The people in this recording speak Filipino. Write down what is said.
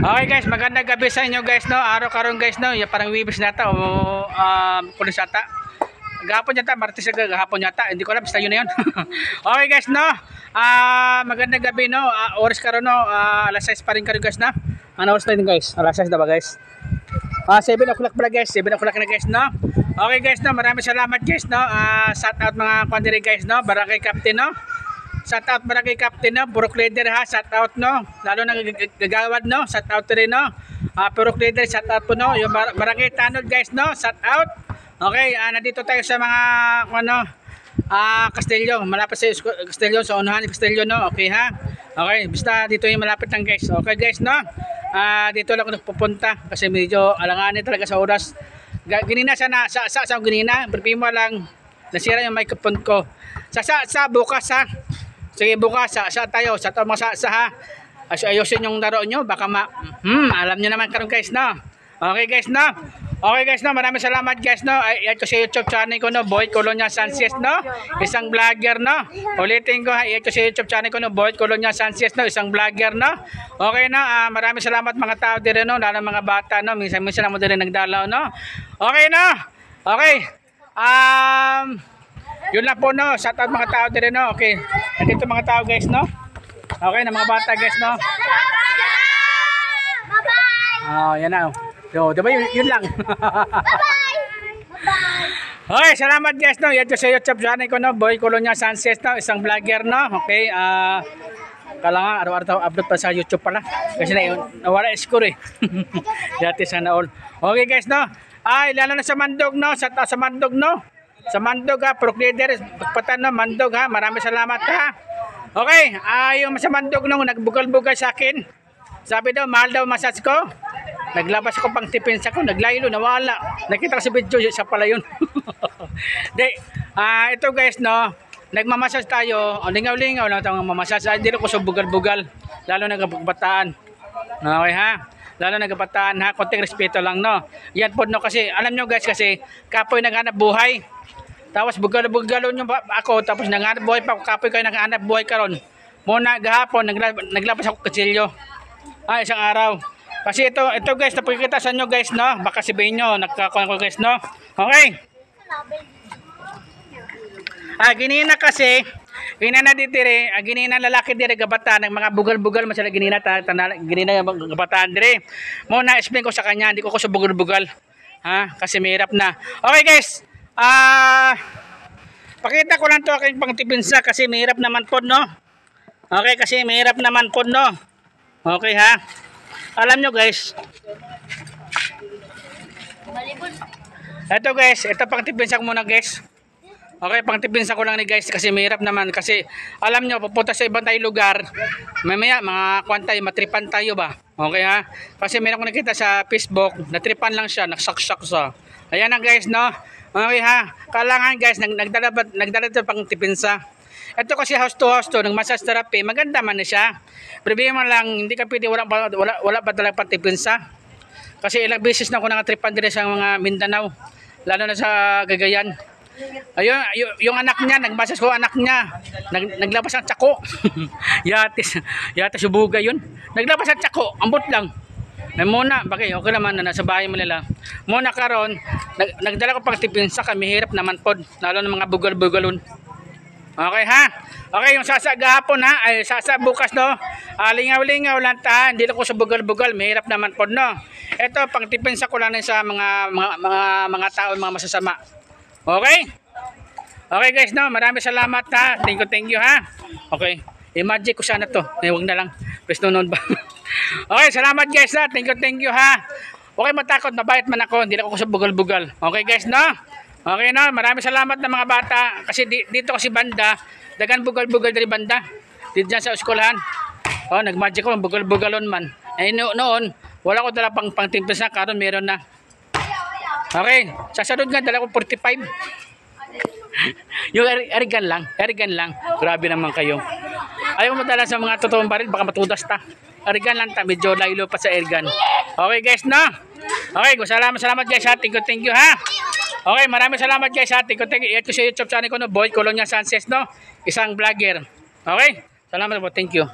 Okay guys, magandang gabi sa inyo guys no. Araw karon guys no, yung parang wibis nata o pulis ata. Gahapon yata, Martes gahapon yata. Hindi ko alam, basta yun na yun. Okay guys no. Magandang gabi no. Oras karon no, alas 6 pa rin karon guys na. Ano oras na yun guys? Alas 6 na ba guys? 7 o'clock pala guys, 7 o'clock na guys no. Okay guys no, maraming salamat guys no. Shout out mga kwandiri guys no, Barangay Captain no. Shout out Barangay Captain no, Purok Leader ha, shout out no. Lalo na gagawad no, shout out rin no. Purok Leader, shout out po no. Yung Barangay Tanod guys no, shout out. Okay, nandito tayo sa mga Castillo, malapit sa Castillo, sa unahan ng Castillo no. Okay ha. Okay, basta dito yung malapit lang guys. Okay guys no. Dito lang ako nagpupunta kasi medyo alanganin talaga sa oras. Ginina sana sa ginina, problema lang nasira yung microphone ko. Sa bukas ha. Sige bukas sa tayo, sa mga sa ha. Ayusin yung laro nyo, baka alam nyo naman karon guys no. Okay guys no. Okay guys no, maraming salamat guys no. Ito sa YouTube channel ko no, Boy Colonia Sanchez no, isang vlogger no. Ulitin ko ha, ito sa YouTube channel ko no, Boy Colonia Sanchez no, isang vlogger no. Okay no, maraming salamat mga tao dire no, lalo mga bata no, minsan mo dire nagdalaw no. Okay no. Okay. Yun lang po no, shout out mga tao dire no. Okay. Nandito mga tao guys no. Okay na mga bata guys no. Bye-bye. Yan na. So, diba yun lang. Bye-bye. Okay, salamat guys no. Yan sa YouTube channel ko no, Boy Colonia Sanchez no, isang vlogger no. Okay, kailangan araw-araw upload pa sa YouTube pala. Kasi nawala score eh. Dati sana all. Okay guys no. Lalo na sa Mandog no, sa Mandog no. Sa Mandog ha, Purok Leader, Pagpatan no, Mandog ha. Maraming salamat ha. Okay, yung sa Mandog no, nagbugal-bugal sa akin. Sabi daw, mahal daw massage ko. Naglabas ako pang tipinsa ko, naglaylo, nawala. Nakita ko sa video, siya pala yun. Ito guys no, nagmamassage tayo. Lingaw-lingaw lang itong mamassage. Hindi ko sa bugal-bugal, lalo na kabataan. Okay ha? Lalo na kabataan ha, konting respeto lang no. Yan po no, kasi alam nyo guys, kasi kapoy naghanap buhay. Tapos bugal-bugalon nyo ako, tapos naghanap buhay pa ako, kapoy kayo naghanap buhay karon. Muna gahapon, naglabas ako kutsilyo. Isang araw. Kasi ito guys, napakikita sa inyo guys no, baka sabihin nyo, nagkakuha ko guys no. Okay. Ginina kasi, ginina ditire, ginina lalaki dire gabata ng mga bugal-bugal masala ginina ginina gabataan dire. Muna explain ko sa kanya, hindi ko sa bugal-bugal. Kasi mahirap na. Okay guys. Pakita ko lang to aking pangtipinsa kasi mahirap naman po no. Okay, kasi mahirap naman po no. Okay ha. Alam nyo guys. Ito guys, ito pangtipinsa ko muna guys. Okay, pangtipinsa ko lang ni guys kasi mahirap naman kasi alam nyo, pupunta sa ibang tayong lugar, mamaya mga kwantay, matripan tayo ba? Okay ha? Kasi meron ko nakita sa Facebook, natripan lang siya, nagsaksak siya. Ayan na guys no. Okay ha? Kailangan guys, nagdala ito pangtipinsa. Ito kasi house to house to, ng massage therapy, maganda man na siya. Problema lang, hindi ka pwede, wala pa talagang pantipinsa. Kasi ilang beses na ako nangatripan din sa mga Mindanao, lalo na sa Cagayan. Ayun, yung anak niya, nagmasas ko anak niya, naglabas ng tsako. Yatis subuga yun. Naglabas ng tsako, ambot lang. Muna, okay naman na nasa bahay mo nila. Muna karon, nagdala ko pang tipinsa, kami hirap naman pod, lalo na mga bugal-bugalon. Okay ha? Okay, yung sasa gahapon ha, ay sasa bukas no. Lingaw-lingaw lang ta, hindi ko sa bugal-bugal, mahirap naman po no. Ito pang tipinsa ko lang sa mga tao, mga masasama. Okay? Okay guys no, maraming salamat ha. Thank you ha. Okay. I-magic ko sana to. Huwag na lang. Please nunod ba? Okay, salamat guys ha. Thank you ha. Okay, matakot, mabait man ako, hindi ako sa bugal-bugal. Okay guys no? Okay no, maraming salamat na mga bata kasi dito kasi banda, dagan bugal-bugal dari banda. Dito dyan sa eskwelahan. Nagmagic ko, bugal-bugalon man. Noon, wala ko dala pang-timpis na, karon meron na. Okay, sa sunod nga dala ko 45. Yung erigan lang. Grabe naman kayo. Ayaw mo dala sa mga totoong baril, baka matudas ta. Erigan lang ta, medyo laylo pa sa erigan. Okay guys no. Okay, salamat guys ha. Thank you ha. Okay, maraming salamat guys ha. Thank you. Ito sa YouTube channel ko no, Boy Colonia Sanchez no, isang vlogger. Okay, salamat po. Thank you.